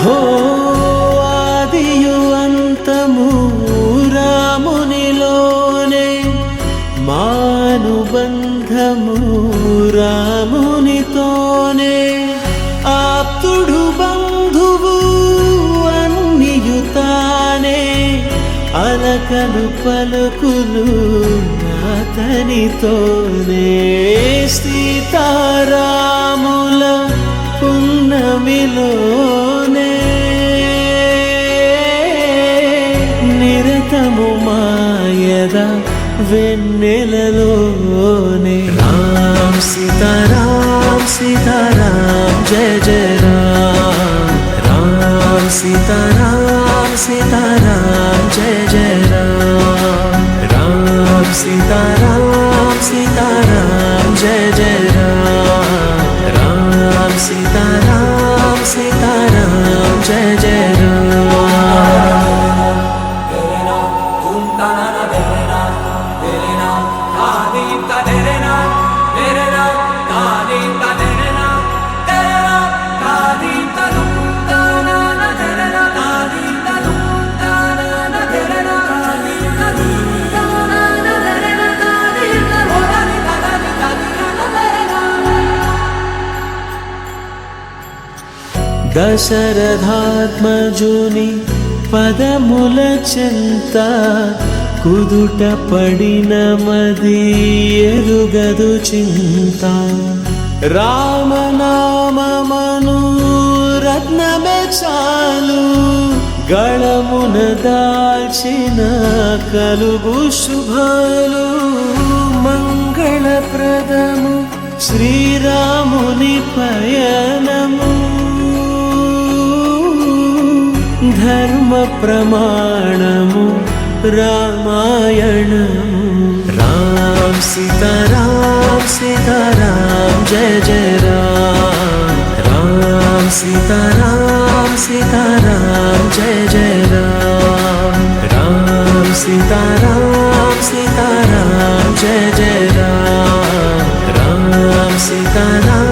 హో ఆదియు అంతము రామునిలోనే, మానుబంధము రామునితోనే, ఆప్తుడు బంధువు అన్నియుతానే, అలకలు పలుకులు అతనితోనే. సీతారాముల పున్నమిలోనే, నిరతము మాయద వెన్నెలలోనే. రామ్ సీతారాం సీతారాం జయ జయ రామ్, రామ్ సీతారాం సీతారాం జయ జయ రామ్, రామ్ సీతారాం సీతారాం జయ జయ రామ్, రామ్ సీతారాం సీతారాం జయ జయ రామ్. దశరథాత్మజుని పదముల చెంత కుదుట పడిన మది ఎరుగదు చింత. రామనామమను రత్నమే చాలు, గళమున దాల్చిన కలుగు శుభాలు. మంగళప్రదము శ్రీరాముని పయనము, ధర్మ ప్రమాణము రామాయణము. రామ్ సీతారాం సీతారాం జయ జయ రామ్, రామ్ సీతారాం సీతారాం జయ జయ రామ్, రామ్ సీతారాం సీతారాం జయ జయ రామ్, రామ్ సీతారాం